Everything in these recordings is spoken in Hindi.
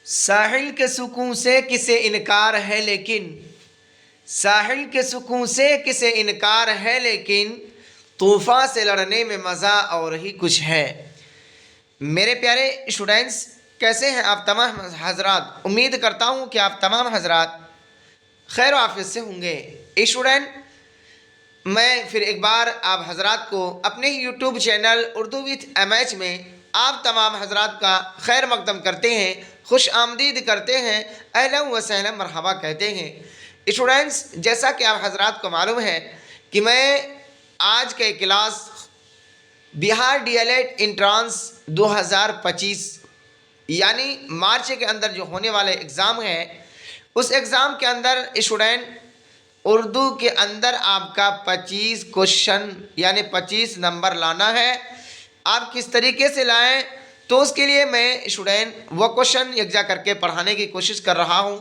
साहिल के सुकून से किसे इनकार है लेकिन, साहिल के सुकून से किसे इनकार है लेकिन, तूफ़ान से लड़ने में मज़ा और ही कुछ है। मेरे प्यारे स्टूडेंट्स, कैसे हैं आप तमाम हजरात। उम्मीद करता हूँ कि आप तमाम हजरात खैर आफियत से होंगे। स्टूडेंट, मैं फिर एक बार आप हजरात को अपने ही YouTube channel Urdu with MH में आप तमाम हजरात का खैर मकदम करते हैं, खुश आमदीद करते हैं, अहलन व सहलन मरहबा कहते हैं। स्टूडेंट्स, जैसा कि आप हजरात को मालूम है कि मैं आज के क्लास बिहार DLED इंट्रांस 2025 यानी मार्च के अंदर जो होने वाले एग्ज़ाम है, उस एग्ज़ाम के अंदर स्टूडेंट उर्दू के अंदर आपका 25 क्वेश्चन यानी 25 नंबर लाना है। आप किस तरीके से लाएं, तो उसके लिए मैं स्टूडेंट वो क्वेश्चन यकजा करके पढ़ाने की कोशिश कर रहा हूं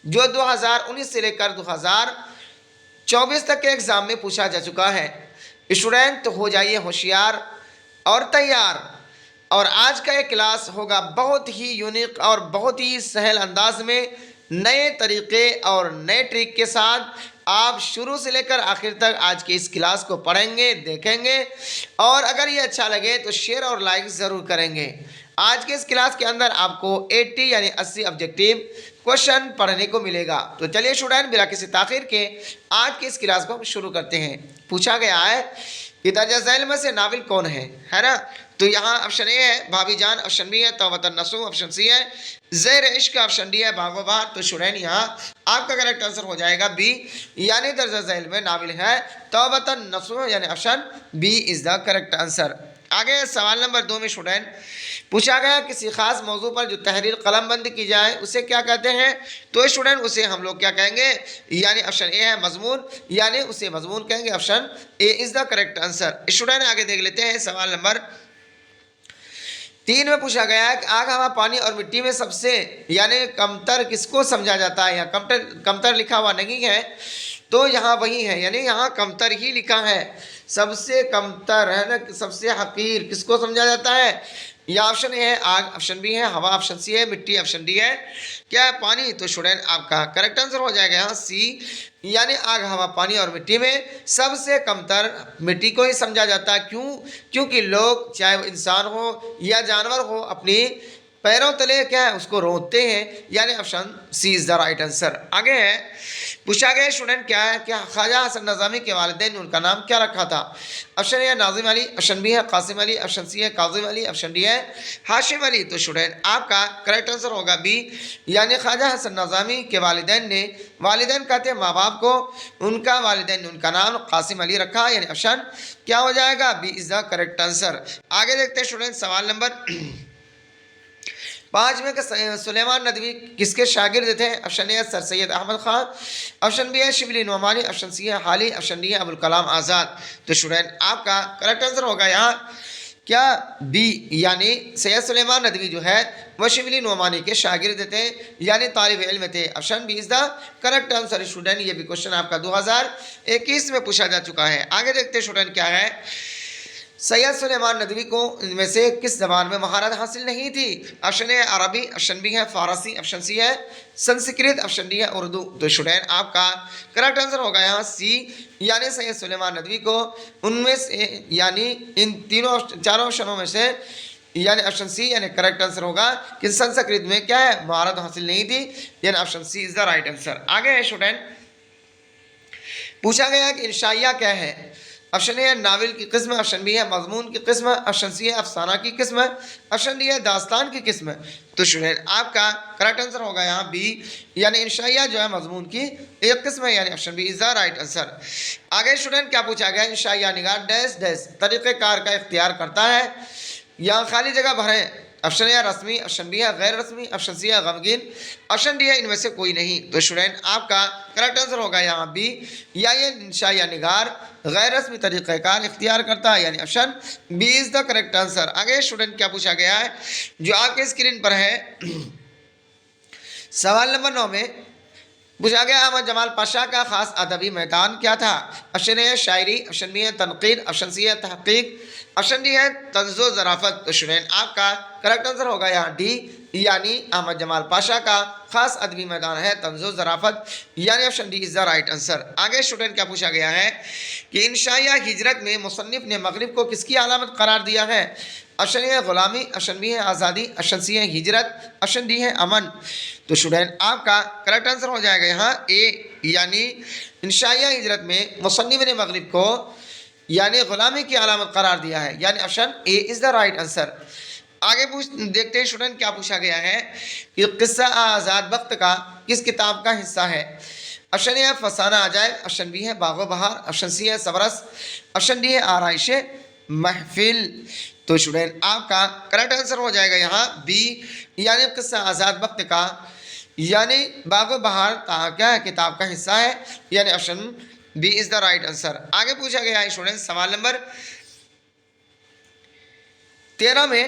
जो 2019 से लेकर 2024 तक के एग्ज़ाम में पूछा जा चुका है। स्टूडेंट, तो हो जाइए होशियार और तैयार। और आज का ये क्लास होगा बहुत ही यूनिक और बहुत ही सहल अंदाज में, नए तरीके और नए ट्रिक के साथ आप शुरू से लेकर आखिर तक आज की इस क्लास को पढ़ेंगे, देखेंगे और अगर ये अच्छा लगे तो शेयर और लाइक ज़रूर करेंगे। आज के इस क्लास के अंदर आपको 80 यानी 80 ऑब्जेक्टिव क्वेश्चन पढ़ने को मिलेगा। तो चलिए स्टूडेंट, बिना किसी ताखिर के आज की इस क्लास को हम शुरू करते हैं। पूछा गया है कि दर्जा झैल में से नाविल कौन है ना। तो यहाँ ऑप्शन ए है भाभी जान, ऑप्शन बी है तौबतन नसूह, ऑप्शन सी है ज़ेर इश्क, ऑप्शन डी है भागो बहार। तो स्टूडेंट यहाँ आपका करेक्ट आंसर हो जाएगा बी, यानी दर्जा झैल में नाविल है तौबतन नसूह, यानी option B is the correct answer. आगे सवाल नंबर 2 में स्टूडेंट पूछा गया किसी खास मौजू पर जो तहरीर कलमबंद की जाए उसे क्या कहते हैं। तो स्टूडेंट उसे हम लोग क्या कहेंगे, यानी ऑप्शन ए है मजमून, यानी उसे मजमून कहेंगे, option A is the correct answer. Student आगे देख लेते हैं सवाल नंबर 3 में पूछा गया है कि आग, हवा, पानी और मिट्टी में सबसे यानी कमतर किसको समझा जाता है। यहाँ कमतर लिखा हुआ नहीं है, तो यहाँ वही है, यानी यहाँ कमतर ही लिखा है। सबसे कमतर है ना, सबसे हकीर किसको समझा जाता है। या ऑप्शन ए है आग, ऑप्शन बी है हवा, ऑप्शन सी है मिट्टी, ऑप्शन डी है क्या है पानी। तो स्टूडेंट आपका करेक्ट आंसर हो जाएगा यहाँ सी, यानी आग, हवा, पानी और मिट्टी में सबसे कमतर मिट्टी को ही समझा जाता है। क्यों? क्योंकि लोग चाहे वो इंसान हो या जानवर हो अपनी पैरों तले क्या है उसको रोकते हैं, यानी option C is the right answer. आगे है पूछा गया स्टूडेंट क्या है, क्या ख्वाजा हसन नज़ामी के वालिदैन ने उनका नाम क्या रखा था। ऑप्शन ए है नाजिम अली, ऑप्शन बी है कासिम अली, ऑप्शन सी है काजिम अली, ऑप्शन डी है हाशिम अली। तो स्टूडेंट आपका करेक्ट आंसर होगा बी, यानी ख्वाजा हसन नज़ामी के वालिदैन ने, वालिदैन कहते हैं माँ बाप को, उनका वालिदैन ने उनका नाम कासिम अली रखा, यानी ऑप्शन क्या हो जाएगा B is the correct answer. आगे देखते हैं स्टूडेंट सवाल नंबर 5 में सुलेमान नदवी किसके शागिर्द थे। ऑप्शन ए है Sir Syed Ahmed Khan, option B है शिबली नोमानी, ऑप्शन सी है हाली, ऑप्शन डी है अबुल कलाम आज़ाद। तो स्टूडेंट आपका करेक्ट आंसर होगा यहाँ क्या बी, यानी सैयद सुलेमान नदवी जो है वह शिबली नोमानी के शागिर्द थे, यानी तालिब इल्म थे। Option B is the correct answer. Student ये भी क्वेश्चन आपका 2021 में पूछा जा चुका है। आगे देखते हैं स्टूडेंट क्या है, सैयद सुलेमान नदवी को इनमें से किस ज़बान में महारत हासिल नहीं थी। ऑप्शन ए अरबी, ऑप्शन बी है फ़ारसी, ऑप्शन सी है संस्कृत, ऑप्शन डी है उर्दू। तो स्टूडेंट आपका करेक्ट आंसर होगा यहाँ सी, यानी सैयद सुलेमान नदवी को उनमें से यानी इन चारों ऑप्शनों में से यानी ऑप्शन सी यानी करेक्ट आंसर होगा कि संस्कृत में क्या है महारत हासिल नहीं थी, यानी option C is the right answer. आगे है स्टूडेंट पूछा गया कि इंशाइया क्या है। ऑप्शन ए है नावल की किस्म, ऑप्शन बी है मजमून की किस्म, ऑप्शन सी है अफसाना की किस्म, ऑप्शन डी है दास्तान की किस्म। तो स्टूडेंट आपका करेक्ट आंसर होगा यहाँ बी, यानी इंशाइया जो है मजमून की एक किस्म है, यानी option B is the right answer. आगे स्टूडेंट क्या पूछा गया, इंशाइया निगार डैश डैश तरीक़ेकार का इख्तियार करता है। यहाँ खाली जगह भरें। ऑप्शन ए रस्मी, ऑप्शन बी है गैर रस्मी, ऑप्शन सी है गमगीन, ऑप्शन डी है इनमें से कोई नहीं। तो स्टूडेंट आपका करेक्ट आंसर होगा यहाँ बी, या ये इंशाइया निगार गैर रस्मी तरीक़ेकार इख्तियार करता है, यानी option B is the correct answer. आगे स्टूडेंट क्या पूछा गया है जो आपके स्क्रीन पर है सवाल नंबर 9 में पूछा गया अहमद जमाल पाशा का ख़ास अदबी मैदान क्या था? ऑप्शन ए शायरी, ऑप्शन बी है तनकीद, ऑप्शन सी है तहकीक, ऑप्शन डी है तंज़ो ज़राफ़त। तो स्टूडेंट आपका करेक्ट आंसर होगा यहाँ डी, यानी अहमद जमाल पाशा का ख़ास अदबी मैदान है तंज़ो ज़राफ़त, यानी option D is the right answer. आगे स्टूडेंट क्या पूछा गया है कि इंशाया हिजरत में मुसन्निफ ने मगरिब को किसकी अलामत करार दिया है? ऑप्शन ए है ग़ुलामी, ऑप्शन बी है आज़ादी, ऑप्शन सी है हिजरत, ऑप्शन डी है अमन। तो स्टूडेंट आपका करेक्ट आंसर हो जाएगा यहाँ ए, यानी इंशाया हिजरत में मुसन्निफ ने मगरिब को यानी ग़ुलामी की अलामत करार दिया है, यानी option A is the right answer. आगे देखते हैं स्टूडेंट क्या पूछा गया है कि किस्सा आज़ाद वक्त का किस किताब का हिस्सा है? ऑप्शन ए है फसाना अजायब, ऑप्शन बी है बागो बहार, ऑप्शन सी है सबरस, ऑप्शन डी है आराइश महफिल। तो स्टूडेंट आपका करेक्ट आंसर हो जाएगा यहाँ बी, यानी किस्सा आज़ाद वक्त का यानी बागो बहार क्या है किताब का हिस्सा है, यानी option B is the right answer. आगे पूछा गया है स्टूडेंट सवाल नंबर 13 में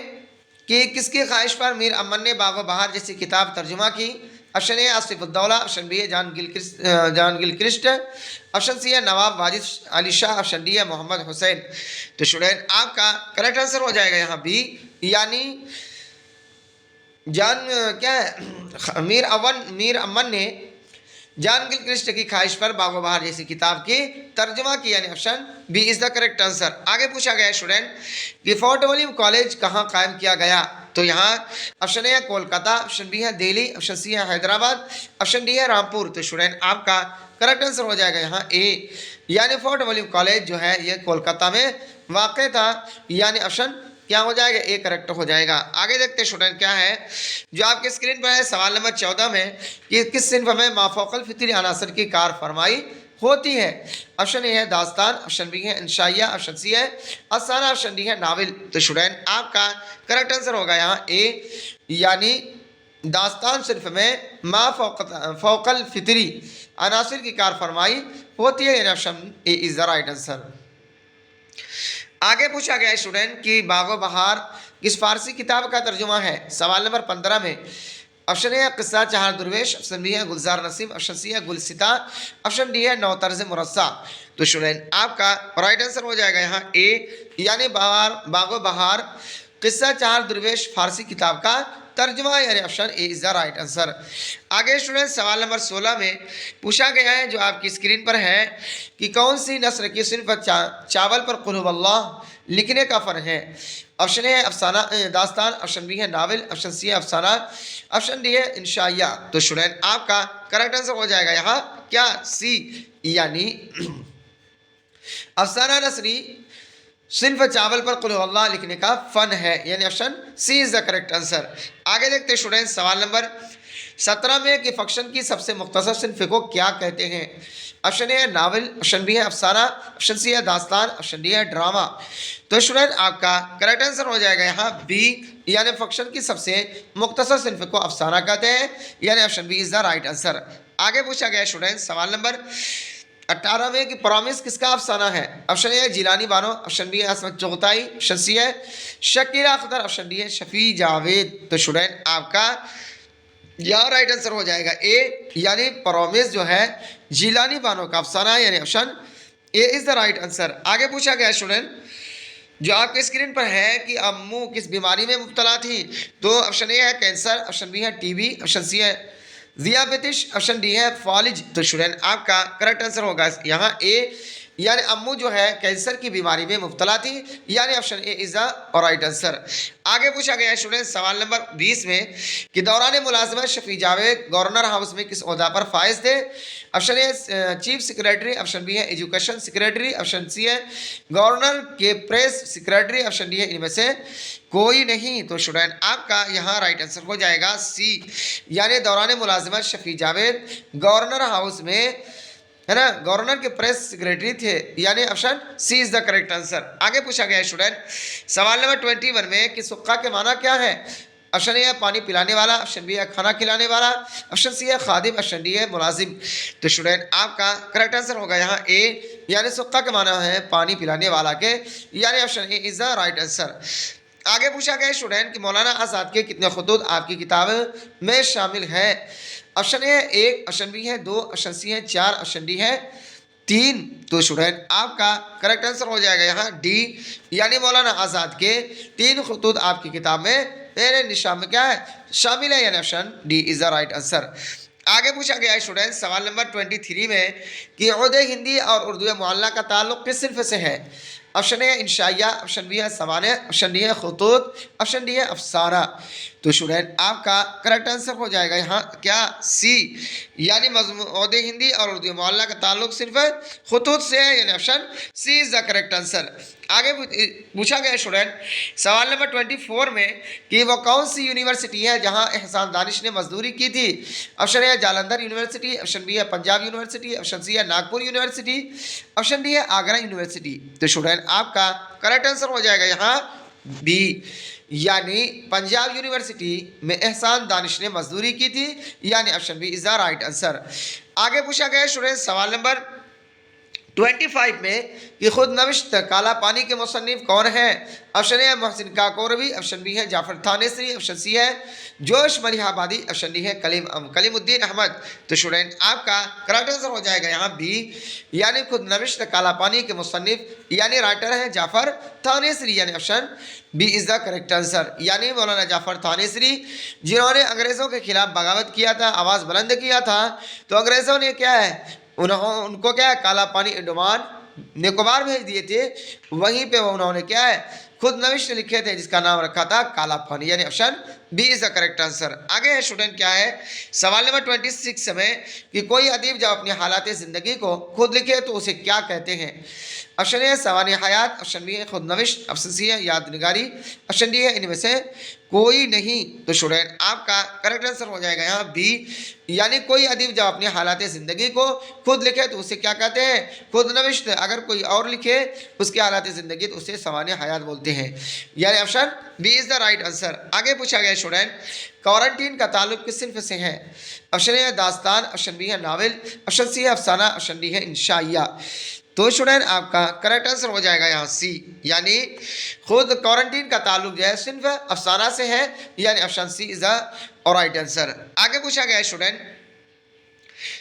कि किसकी ख्वाहिश पर मीर अमन ने बागो बहार जैसी किताब तर्जुमा की? Option A Asifuddaula, option B है जान गिलक्रिस्ट, ऑप्शन सी है नवाब वाजिद अली शाह, ऑप्शन डी है मोहम्मद हुसैन। तो स्टूडेंट आपका करेक्ट आंसर हो जाएगा यहाँ बी, यानी मीर अमन ने जान गिलक्रिस्ट की ख्वाहिश पर बागो बहार जैसी किताब की तर्जुमा की, यानी option B is the correct answer. आगे पूछा गया स्टूडेंट कि फोर्ट विलियम कॉलेज कहाँ कायम किया गया? तो यहाँ ऑप्शन ए है कोलकाता, ऑप्शन बी है दिल्ली, ऑप्शन सी है हैदराबाद, ऑप्शन डी है रामपुर। तो स्टूडेंट आपका करेक्ट आंसर हो जाएगा यहाँ ए, यानी फोर्ट विलियम कॉलेज जो है ये कोलकाता में वाक़ था, यानी ऑप्शन क्या हो जाएगा ए करेक्ट हो जाएगा। आगे देखते हैं स्टूडेंट क्या है जो आपके स्क्रीन पर है सवाल नंबर 14 में कि किस सिन्फ में माफौकल फितरी अनासर की कार फरमाई होती है? ऑप्शन ए है दास्तान, ऑप्शन बी है इंशाइया, ऑप्शन सी है अफसाना, ऑप्शन डी है नावल। तो स्टूडेंट आपका करेक्ट आंसर होगा यहाँ ए, यानी दास्तान सिर्फ में माफौकल फितरी अनासर की कार फरमाई होती है, यानी option A is the right answer. आगे पूछा गया स्टूडेंट कि बागो बहार किस फारसी किताब का तर्जुमा है? सवाल नंबर 15 में ऑप्शन ए है किस्सा चार दुर्वेश, ऑप्शन बी है गुलजार नसीम, ऑप्शन सी है गुलसिता, ऑप्शन डी है नौतर्ज मुरस्सा। तो स्टूडेंट आपका राइट आंसर हो जाएगा यहाँ ए, यानी बागो बहार किस्सा चार दुर्वेश फारसी किताब का तर्जुमा, यानी option A is the right answer. आगे स्टूडेंट सवाल नंबर 16 में पूछा गया है जो आपकी स्क्रीन पर है कि कौन सी नस्र की सिर्फ चावल पर कुल हुवल्लाह लिखने का फ़र्ज है? ऑप्शन ए है अफसाना दास्तान, ऑप्शन बी है नावल, ऑप्शन सी है अफसाना, ऑप्शन डी है इंशाइया। तो स्टूडेंट आपका करेक्ट आंसर हो जाएगा यहाँ क्या सी, यानी अफसाना नसरी सिर्फ चावल पर कुल हुवल्लाह लिखने का फ़न है, यानी option C is the correct answer. आगे देखते हैं स्टूडेंट सवाल नंबर 17 में कि फक्शन की सबसे मुख्तसर सिन्फ को क्या कहते हैं? ऑप्शन ए है नावल, ऑप्शन बी है अफसाना, ऑप्शन सी है दास्तान, ऑप्शन डी है ड्रामा। तो स्टूडेंट आपका करेक्ट आंसर हो जाएगा यहाँ बी, यानी फक्शन की सबसे मुख्तसर सिन्फ को अफसाना कहते हैं, यानी option B is the right answer. आगे पूछा गया स्टूडेंट सवाल नंबर 18 में कि प्रॉमिस किसका अफसाना है? ऑप्शन ए है जिलानी बानो, ऑप्शन बी है असमत चुगताई, ऑप्शन सी है शकीरा अख्तर, ऑप्शन डी है शफी जावेद। तो स्टूडेंट आपका यहाँ राइट आंसर हो जाएगा ए, यानी प्रॉमिस जो है जिलानी बानो का अफसाना है, यानी option A is the right answer. आगे पूछा गया स्टूडेंट जो आपके स्क्रीन पर है कि अम्मू किस बीमारी में मुब्तला थी? तो ऑप्शन ए है कैंसर, ऑप्शन बी है टीबी, ऑप्शन सी है ज़ियाबेतिश, ऑप्शन डी है फॉलिज। तो स्टूडेंट आपका करेक्ट आंसर होगा यहाँ ए, यानी अम्मू जो है कैंसर की बीमारी में मुब्तला थी, यानी option A is the right answer. आगे पूछा गया है स्टूडेंट सवाल नंबर 20 में कि दौरान मुलाजमत शफी जावेद गवर्नर हाउस में किस ओहदा पर फाइज थे? Option A chief secretary, option B है एजुकेशन सेक्रेटरी, ऑप्शन सी है गवर्नर के प्रेस सेक्रेटरी, ऑप्शन डी है इनमें से कोई नहीं। तो स्टूडेंट आपका यहाँ राइट आंसर हो जाएगा सी, यानी दौरान मुलाजमत शफी जावेद गवर्नर हाउस में है ना गवर्नर के प्रेस सेक्रेटरी थे, यानी option C is the correct answer. आगे पूछा गया स्टूडेंट सवाल नंबर 21 में कि सुक्का के माना क्या है? ऑप्शन ए है पानी पिलाने वाला, ऑप्शन बी है खाना खिलाने वाला, ऑप्शन सी है खादिम, ऑप्शन डी है मुलाजिम। तो स्टूडेंट आपका करेक्ट आंसर होगा यहाँ ए, यानी सुक्का के माना है पानी पिलाने वाला के, यानी option A is the right answer. आगे पूछा गया स्टूडेंट कि मौलाना आज़ाद के कितने खुतूत आपकी किताब में शामिल है। ऑप्शन ए 1, ऑप्शन बी है 2, ऑप्शन सी है 4, ऑप्शन डी है 3। तो स्टूडेंट आपका करेक्ट आंसर हो जाएगा यहाँ डी, यानी मौलाना आज़ाद के 3 खुतूत आपकी किताब में मेरे निशान में क्या है शामिल है, यानी option D is the right answer. आगे पूछा गया है स्टूडेंट सवाल नंबर 23 में कि उर्दू हिंदी और उर्दू मुअल्ला का ताल्लुक किस सिनफ से है। ऑप्शन ए इंशाइया, ऑप्शन बी है सवाने, ऑप्शन डी है खुतूत, ऑप्शन डी है अफसाना। तो स्टूडेंट आपका करेक्ट आंसर हो जाएगा यहाँ क्या सी, यानी उर्दू हिंदी और उर्दू मुअल्ला का ताल्लुक सिर्फ खुतूत से है, यानी option C is the correct answer. आगे पूछा गया स्टूडेंट सवाल नंबर 24 में कि वो कौन सी यूनिवर्सिटी है जहां एहसान दानिश ने मजदूरी की थी। Option A Jalandhar university, option B है पंजाब यूनिवर्सिटी, ऑप्शन सी है नागपुर यूनिवर्सिटी, ऑप्शन डी है आगरा यूनिवर्सिटी। तो स्टूडेंट आपका करेक्ट आंसर हो जाएगा यहाँ बी, यानी पंजाब यूनिवर्सिटी में एहसान दानिश ने मजदूरी की थी, यानी option B is the right answer. आगे पूछा गया स्टूडेंट सवाल नंबर 25 में कि खुद नविश्त काला पानी के मुसन्निफ कौन है। Option A Mohsin Kakorvi, option B है जाफर थानेसरी, ऑप्शन सी है जोश मलिहाबादी, ऑप्शन डी है कलीमुद्दीन अहमद। तो स्टूडेंट आपका करेक्ट आंसर हो जाएगा यहाँ बी, यानी खुद नविश्त काला पानी के मुसन्निफ यानी राइटर है जाफर थानेसरी, यानी option B is the correct answer. यानी मौलाना जाफर थानेसरी जिन्होंने अंग्रेज़ों के खिलाफ बगावत किया था, आवाज़ बुलंद किया था, तो अंग्रेज़ों ने क्या है उनको क्या है काला पानी अंडमान निकोबार भेज दिए थे, वहीं पे उन्होंने क्या है खुद नविश्त लिखे थे जिसका नाम रखा था काला पानी, यानी option B is the correct answer. आगे है स्टूडेंट क्या है सवाल नंबर 26 में कि कोई अदीब जब अपनी हालात ज़िंदगी को खुद लिखे तो उसे क्या कहते हैं। ऑप्शन ए सवानी हयात, ऑप्शन बी है खुद नविश्त, ऑप्शन सी है याद निगारी, ऑप्शन डी है इनमें से कोई नहीं। तो स्टूडेंट आपका करेक्ट आंसर हो जाएगा यहाँ बी, यानी कोई अदीब जब अपनी हालात ज़िंदगी को खुद लिखे तो उसे क्या कहते हैं खुद नविश्त, अगर कोई और लिखे उसकी हालात ज़िंदगी तो उसे सवानी हयात बोलते हैं, यानी option B is the right answer. आगे पूछा गया स्टूडेंट क्वारंटीन का ताल्लुक किस सिनफ से है। ऑप्शन ए है दास्तान, ऑप्शन बी है नावल, ऑप्शन सी है अफसाना, ऑप्शन डी है इंशाइया। तो स्टूडेंट आपका करेक्ट आंसर हो जाएगा यहाँ सी, यानी खुद क्वारंटीन का ताल्लुक जो है सिर्फ अफसाना से है, यानी option C is the right answer. आगे पूछा गया स्टूडेंट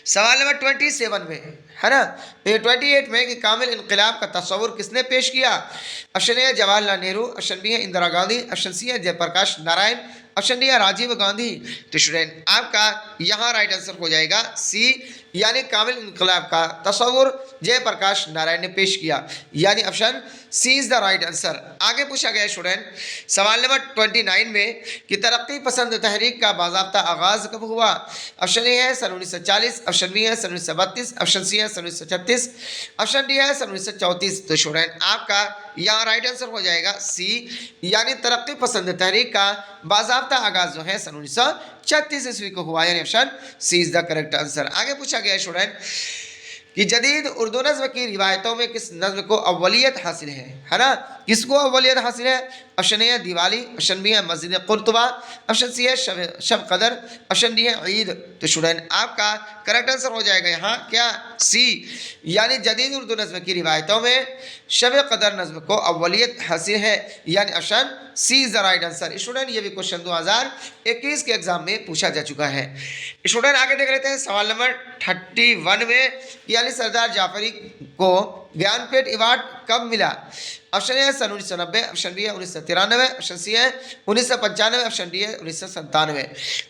सवाल नंबर 27 में है ना, 28 में कि कामिल इनकलाब का तस्वुर किसने पेश किया। Option A Jawaharlal Nehru, option B है इंदिरा गांधी, ऑप्शन सी है जयप्रकाश नारायण, ऑप्शन डी है राजीव गांधी। तो स्टूडेंट आपका यहाँ राइट आंसर हो जाएगा सी, यानी कामिल इनकलाब का तस्वुर जयप्रकाश नारायण ने पेश किया, यानी option C is the right answer. आगे पूछा गया स्टूडेंट सवाल नंबर 29 में कि तरक्की पसंद तहरीक का बाज़ाब्ता आगाज़ कब हुआ। ऑप्शन ए है सन 1940, ऑप्शन बी है सन 1932, ऑप्शन सी है सन 1936, ऑप्शन डी है सन 1934। तो स्टूडेंट आपका यहाँ राइट आंसर हो जाएगा सी, यानी तरक्की पसंद तहरीक का बाज़ाब्ता आगाज़ जो है सन 1936 ईस्वी को हुआ, यानी option C is the correct answer. आगे पूछा गया स्टूडेंट कि जदीद उर्दू नज़्म की रिवायतों में किस नज़्म को अव्वलियत हासिल है ना, किसको अव्वलियत हासिल है। ऑप्शन ए है दिवाली, ऑप्शन बी है मस्जिद कुर्तुबा, ऑप्शन सी है शब कदर, ऑप्शन डी है ईद। तो स्टूडेंट आपका करेक्ट आंसर हो जाएगा यहाँ क्या सी, यानी जदीद उर्दू नज़्म की रिवायतों में शब कदर नज़्म को अव्वलियत हासिल है, यानी option C is the right answer. Student ये भी क्वेश्चन 2021 के एग्जाम में पूछा जा चुका है। स्टूडेंट आगे देख लेते हैं सवाल नंबर 31 में यानी सरदार जाफरी को ज्ञानपीठ अवार्ड कब मिला। ऑप्शन ए सन 1990, ऑप्शन बी है 1993, ऑप्शन सी है 1995, ऑप्शन डी है 1997।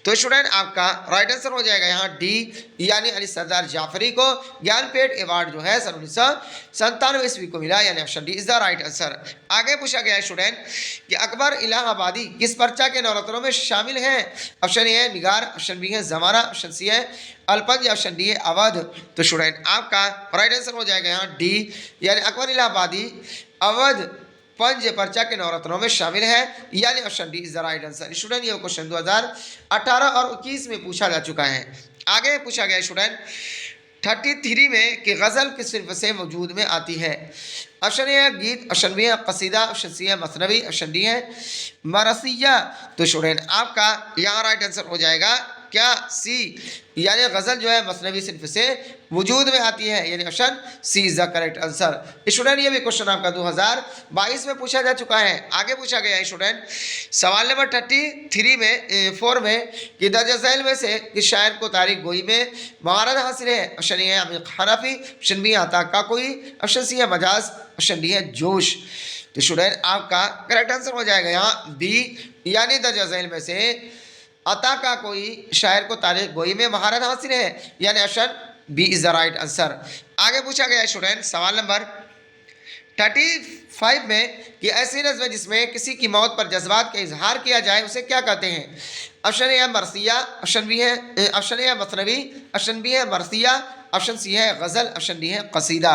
तो स्टूडेंट आपका राइट आंसर हो जाएगा यहाँ डी, यानी अली सरदार जाफरी को ज्ञानपीठ अवार्ड जो है सन 1997 ईस्वी को मिला, यानी option D is the right answer. आगे पूछा गया स्टूडेंट कि अकबर इलाहाबादी किस पर्चा के नौरत्नों में शामिल हैं। ऑप्शन ए है निगार, ऑप्शन बी है जमाना, ऑप्शन सी है अलपंज, ऑप्शन डी है अवध। तो स्टूडेंट आपका राइट आंसर हो जाएगा यहाँ डी, यानी अकबर इलाहाबादी अवध पंज पर्चा के नौरत्नों में शामिल है, यानी option D is the right answer. Student ये क्वेश्चन 2018 और 21 में पूछा जा चुका है। आगे पूछा गया स्टूडेंट 33 में कि गज़ल किस सिर्फ से वजूद में आती है। ऑप्शन ए है गीत, ऑप्शन बी है कसीदा, ऑप्शन सी है मसनवी, ऑप्शन डी है मरसिया। तो स्टूडेंट आपका यहाँ राइट आंसर हो जाएगा क्या सी यानी गज़ल जो है मसनवी सिन्फ से वजूद में आती है, यानी option C is the correct answer. Student ये भी क्वेश्चन आपका 2022 में पूछा जा चुका है। आगे पूछा गया है स्टूडेंट सवाल नंबर 33 में 4 में कि दर्ज झैल में से किस शायर को तारीख गोई में महारत हासिल है? ऑप्शन ए अमीर हनाफी, ऑप्शन बी अता का कोई, ऑप्शन सी है मजाज, ऑप्शन डी है जोश। तो स्टूडेंट आपका करेक्ट आंसर हो जाएगा यहाँ बी, यानी दर्ज झैल में से अता का कोई शायर को तारीख गोई में महारत हासिल है, यानी option B is the right answer. आगे पूछा गया स्टूडेंट सवाल नंबर 35 में कि ऐसी नज़्म जिसमें किसी की मौत पर जज्बात का इजहार किया जाए उसे क्या कहते हैं? ऑप्शन ए है मरसिया, ऑप्शन बी है ऑप्शन ए है मसनवी, ऑप्शन बी है मरसिया, ऑप्शन सी है गज़ल, ऑप्शन डी है कसीदा।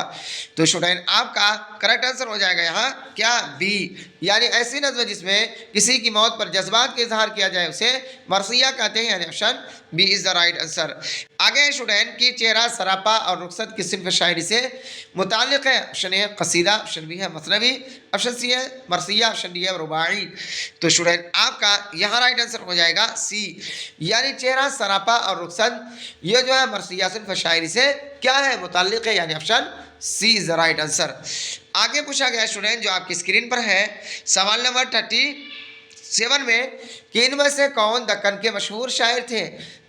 तो स्टूडेंट आपका करेक्ट आंसर हो जाएगा यहाँ क्या बी, यानी ऐसी नज़्म जिसमें किसी की मौत पर जज्बात का इजहार किया जाए उसे मरसिया कहते हैं, यानी option B is the right answer. आगे स्टूडेंट की चेहरा सरापा और रुखसत किस सिन्फ शायरी से मुताल्लिक़ है? ऑप्शन ए है कसीदा, ऑप्शन बी है मसनवी, ऑप्शन सी है मरसिया, ऑप्शन डी है रुबाई। तो स्टूडेंट आपका यहाँ राइट आंसर हो जाएगा सी, यानी चेहरा सरापा और रुखसत ये जो है मरसिया सिन्फ शायरी से क्या है मुताल्लिक़ है, यानी option C is the right answer. आगे पूछा गया स्टूडेंट जो आपकी स्क्रीन पर है सवाल नंबर 37 में कि इनमें से कौन दक्कन के मशहूर शायर थे?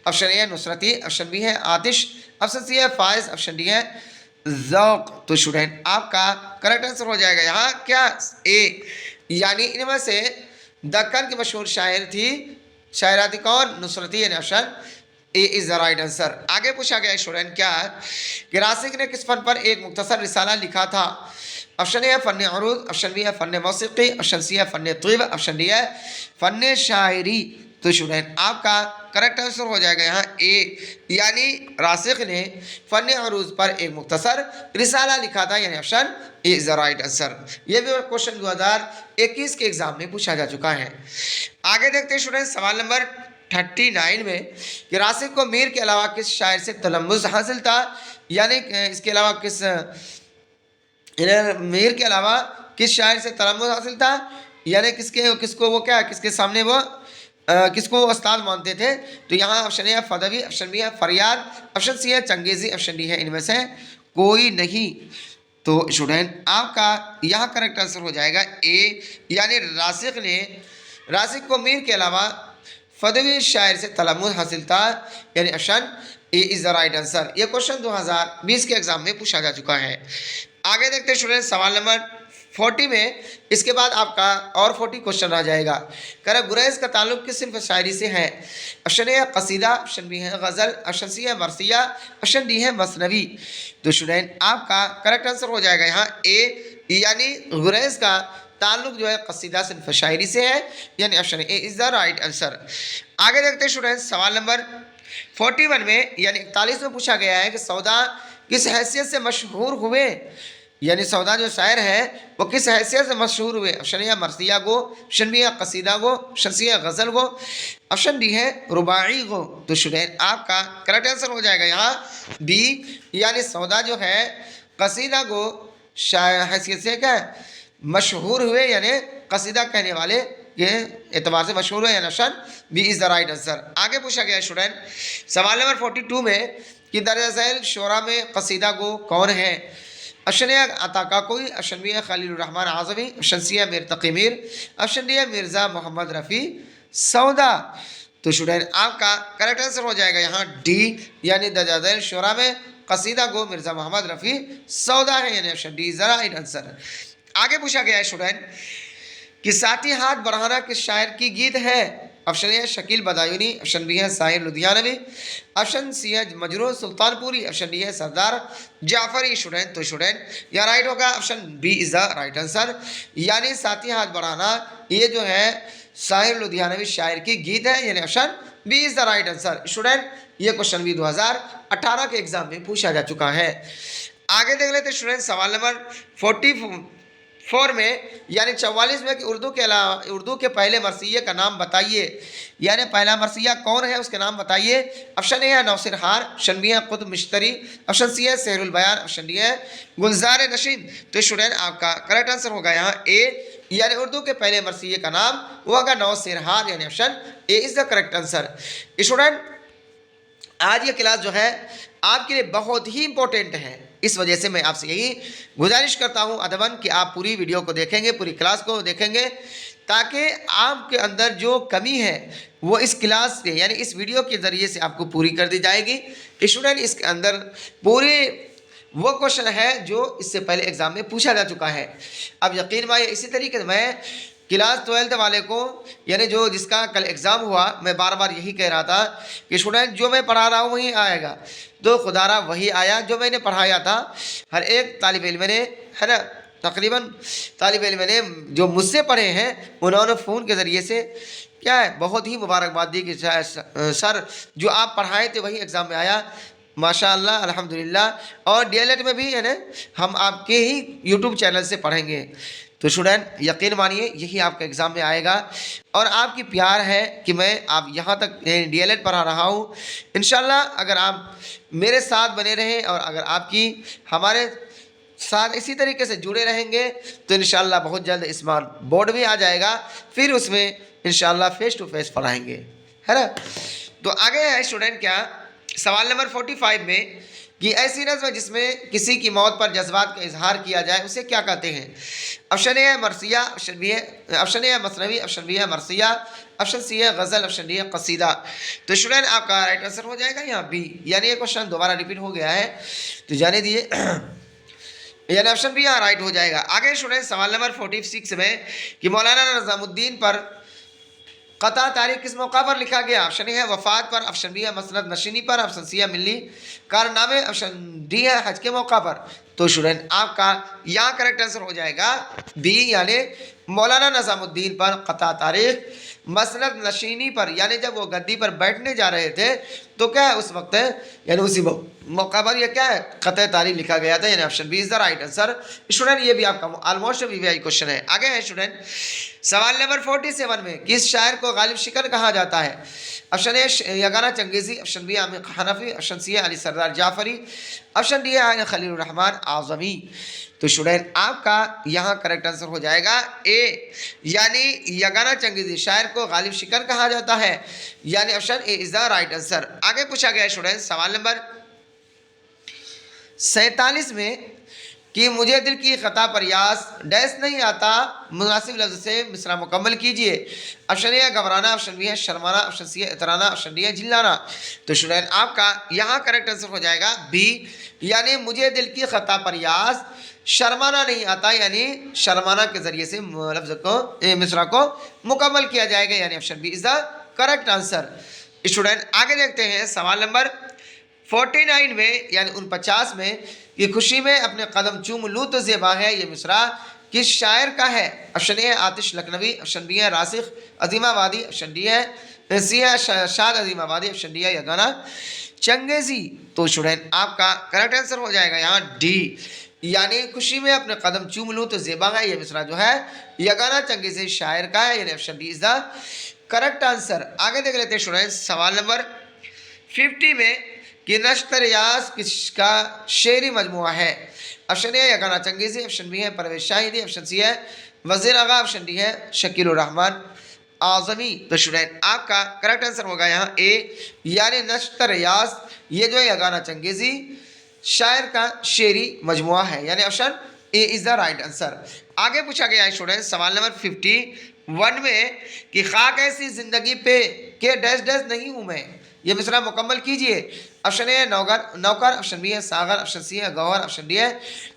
ऑप्शन ए है नुसरती, ऑप्शन बी है आतिश, ऑप्शन सी है फायज, ऑप्शन डी है ज़ौक़। तो स्टूडेंट आपका करेक्ट आंसर हो जाएगा यहाँ क्या ए, यानी इनमें से दक्कन की मशहूर शायर थी शायरा थी कौन? नुसरती, यानी option A is the right answer. आगे पूछा गया स्टूडेंट क्या कि रासिक ने किस फन पर एक मुख्तसर रिसाला लिखा था? ऑप्शन ए है फ़न अरूद, ऑप्शन बी है फ़न मौसीक़ी, ऑप्शन सी है फ़न तिब, ऑप्शन डी है फ़न शायरी। तो स्टूडेंट आपका करेक्ट आंसर हो जाएगा यहाँ ए, यानी रासिक ने फ़न अरूज पर एक मुख्तसर रिसाला लिखा था, यानी option A is the right answer. ये भी क्वेश्चन 2021 के एग्जाम में पूछा जा चुका है। आगे देखते हैं स्टूडेंट सवाल नंबर 39 में कि रासिक को मीर के अलावा किस शायर से तलम्मुज़ हासिल था, यानी इसके अलावा किस मीर के अलावा किस शायर से तलम्मुज़ हासिल था, यानी किसको वो क्या किसके सामने वो किसको उस्ताद मानते थे? तो यहाँ ऑप्शन ए है फदवी, ऑप्शन बी है फरियाद, ऑप्शन सी है चंगेज़ी, ऑप्शन डी है इनमें से कोई नहीं। तो स्टूडेंट आपका यहाँ करेक्ट आंसर हो जाएगा ए, यानी रासिक को मीर के अलावा फदवी शायर से तलम्मुज़ हासिल था, यानी option A is the right answer. ये क्वेश्चन 2020 के एग्जाम में पूछा जा चुका है। आगे देखते हैं स्टूडेंट सवाल नंबर 40 में, इसके बाद आपका और 40 क्वेश्चन आ जाएगा। कह रहा गुरैज़ का ताल्लुक़ किस सिन्फ शायरी से है? ऑप्शन ए है कसीदा, ऑप्शन बी है गज़ल, ऑप्शन सी है मरसिया, ऑप्शन डी है मसनवी। तो स्टूडेंट आपका करेक्ट आंसर हो जाएगा यहाँ ए, यानी गुरैज़ का ताल्लुक़ जो है कसीदा सिन्फ शायरी से है, यानी option A is the right answer. आगे देखते हैं स्टूडेंट सवाल नंबर 41 में, यानी 41 में पूछा गया है कि सौदा किस हैसियत से मशहूर हुए, यानी सौदा जो शायर है वो किस हैसियत से मशहूर हुए? ऑप्शन ए मरसिया गो, ऑप्शन बी है कसीदा गो, ऑप्शन सी है गज़ल गो, ऑप्शन डी है रुबाई गो। तो स्टूडेंट आपका करेक्ट आंसर हो जाएगा यहाँ बी, यानी सौदा जो है कसीदा गो हैसियत से क्या मशहूर हुए, यानी कसीदा कहने वाले ये एतबार से मशहूर है, यानी option B is the right answer. आगे पूछा गया स्टूडेंट सवाल नंबर 42 में कि दर्ज झैल शोरा में कसीदा गो कौन है? ऑप्शन ए अता का कोई, ऑप्शन बी है खलीलुर रहमान आज़मी, ऑप्शन सी है मीर तकी मीर, ऑप्शन डी है मिर्ज़ा मोहम्मद रफ़ी सौदा। तो स्टूडेंट आपका करेक्ट आंसर हो जाएगा यहाँ डी, यानी दर्ज झैल शोरा में कसीदा गो मिर्ज़ा मोहम्मद रफ़ी सौदा है, यानी option D is the right answer. आगे पूछा गया है स्टूडेंट कि साथी हाथ बढ़ाना किस शायर की गीत है? ऑप्शन ए है शकील बदायूनी, ऑप्शन बी है साहिर लुधियानवी, ऑप्शन सी है मजरूह सुल्तानपुरी, ऑप्शन डी है सरदार जाफरी। स्टूडेंट तो स्टूडेंट यह राइट होगा, option B is the right answer, यानी साथी हाथ बढ़ाना ये जो है साहिर लुधियानवी शायर की गीत है, यानी option B is the right answer. Student ये क्वेश्चन भी 2018 के एग्जाम में पूछा जा चुका है। आगे देख लेते स्टूडेंट सवाल नंबर 44 में, यानी 44 में कि उर्दू के अलावा उर्दू के पहले मरसिये का नाम बताइए, यानी पहला मरसिया कौन है उसके नाम बताइए। ऑप्शन ए है नौसिर हार, ऑप्शन बी है खुद मिश्तरी, ऑप्शन सी है सहरुल बयान, ऑप्शन डी है गुलजार नशीन। तो स्टूडेंट आपका करेक्ट आंसर होगा यहाँ ए, यानी उर्दू के पहले मरसिये का नाम वो होगा नौसिर हार, यानी option A is the correct answer. Student आज ये क्लास जो है आपके लिए बहुत ही इंपॉर्टेंट है। इस वजह से मैं आपसे यही गुजारिश करता हूँ अदबन कि आप पूरी वीडियो को देखेंगे, पूरी क्लास को देखेंगे, ताकि आपके अंदर जो कमी है वो इस क्लास से यानी इस वीडियो के ज़रिए से आपको पूरी कर दी जाएगी। स्टूडेंट, इसके अंदर पूरे वो क्वेश्चन है जो इससे पहले एग्ज़ाम में पूछा जा चुका है। अब यकीन मानिए, इसी तरीके से मैं क्लास 12th वाले को यानी जो जिसका कल एग्ज़ाम हुआ, मैं बार बार यही कह रहा था कि स्टूडेंट जो मैं पढ़ा रहा हूँ वही आएगा, तो खुदारा वही आया जो मैंने पढ़ाया था। हर एक तालिब इल्म ने, है ना, तकरीबन तालिब इल्म ने जो मुझसे पढ़े हैं उन्होंने फ़ोन के ज़रिए से क्या है बहुत ही मुबारकबाद दी कि सर जो आप पढ़ाए थे वही एग्ज़ाम में आया, माशाअल्लाह अल्हम्दुलिल्लाह। और डीएलएड में भी है ना हम आपके ही यूट्यूब चैनल से पढ़ेंगे। तो स्टूडेंट यकीन मानिए यही आपका एग्ज़ाम में आएगा, और आपकी प्यार है कि मैं आप यहाँ तक डीएलएड पढ़ा रहा हूँ। इंशाल्लाह अगर आप मेरे साथ बने रहें और अगर आपकी हमारे साथ इसी तरीके से जुड़े रहेंगे तो इंशाल्लाह बहुत जल्द स्मार्ट बोर्ड भी आ जाएगा, फिर उसमें इंशाल्लाह फेस टू फेस पढ़ाएंगे, है ना। तो आगे है स्टूडेंट क्या सवाल नंबर 45 में कि ऐसी नज़्म जिसमें किसी की मौत पर जज्बात का इजहार किया जाए उसे क्या कहते हैं। ऑप्शन ए है मरसिया, ऑप्शन ए है मसनवी, ऑप्शन बी है मरसिया, ऑप्शन सी है गज़ल, ऑप्शन डी है कसीदा। तो स्टूडेंट आपका राइट आंसर हो जाएगा यहाँ बी, यानी ये क्वेश्चन दोबारा रिपीट हो गया है तो जाने दिए, यानी ऑप्शन बी यहाँ राइट हो जाएगा। आगे स्टूडेंट सवाल नंबर 46 में कि मौलाना निज़ामुद्दीन पर क़ता तारीख किस मौका पर लिखा गया। ऑप्शन ए है वफ़ात पर, ऑप्शन बी है मसनद नशीनी पर, ऑप्शन सी है मिली कारनामे, ऑप्शन डी है हज के मौका पर। तो स्टूडेंट आपका यहाँ करेक्ट आंसर हो जाएगा बी, यानी मौलाना निज़ामुद्दीन पर क़ता तारीख मसनद नशीनी पर, यानी जब वो गद्दी पर बैठने जा रहे थे तो क्या है उस वक्त यानी उसी मौका पर यह क्या है क़ता तारीख लिखा गया था, यानी option B is the right answer. Student ये भी आपका ऑलमोस्ट वीवीआई क्वेश्चन है। आगे है स्टूडेंट सवाल नंबर 47 में किस शायर को गालिब शिकन कहा जाता है। Option A Yagana Changezi, option B Aamir Hanafi, option C है अली सरदार जाफरी, ऑप्शन डी है खलील रहमान आज़मी। तो स्टूडेंट आपका यहाँ करेक्ट आंसर हो जाएगा ए, यानी यगाना चंगेज़ी शायर को गालिब शिकन कहा जाता है, यानी option A is the right answer. आगे पूछा गया स्टूडेंट सवाल नंबर 47 में कि मुझे दिल की ख़ता पर यास डैश नहीं आता, मुनासिब लफ्ज़ से मिसरा मुकम्मल कीजिए। ऑप्शन ए है घबराना, ऑप्शन बी है शर्माना, ऑप्शन सी है इतराना, ऑप्शन डी है झिल्लाना। तो स्टूडेंट आपका यहाँ करेक्ट आंसर हो जाएगा बी, यानी मुझे दिल की ख़ता पर यास शर्माना नहीं आता, यानी शर्माना के ज़रिए से लफ्ज़ को मिसरा को मुकम्मल किया जाएगा, यानी option B is the correct answer. Student आगे देखते हैं सवाल नंबर 49 में यानी 49 में कि खुशी में अपने कदम चूम लूँ तो ज़ेबा है ये मिसरा किस शायर का है। ऑप्शन ए है आतिश लखनवी, ऑप्शन बी है रासिख अजीमाबादी, ऑप्शन डी है सी है शाद अजीमाबादी, ऑप्शन डी है यगाना चंगेज़ी। तो स्टूडेंट आपका करेक्ट आंसर हो जाएगा यहाँ डी, यानी खुशी में अपने कदम चूम लूँ तो ज़ेबा है ये मिसरा जो है यगाना चंगेज़ी शायर का है, यानी option D is the correct answer. आगे देख लेते हैं स्टूडेंट सवाल नंबर 50 में कि नश्त रियाज किसका शेरी मजमुआ है। Option A Yagana Changezi, option B है परवेज शाहिदी, ऑप्शन सी है वज़ीर आगा, ऑप्शन डी है शकील रहमान आज़मी। तो स्टूडेंट आपका करेक्ट आंसर होगा यहाँ ए, यानी नश्त रियाज ये जो है यगाना चंगेज़ी शायर का शेरी मजमुआ है, यानी option A is the right answer. आगे पूछा गया है स्टूडेंट सवाल नंबर 51 में कि खाक ऐसी ज़िंदगी पे के डैश डैश नहीं हूँ मैं, ये मिसरा मुकम्मल कीजिए। ऑप्शन ए है नौकर, ऑप्शन बी है सागर, ऑप्शन सी है गौहर, ऑप्शन डी है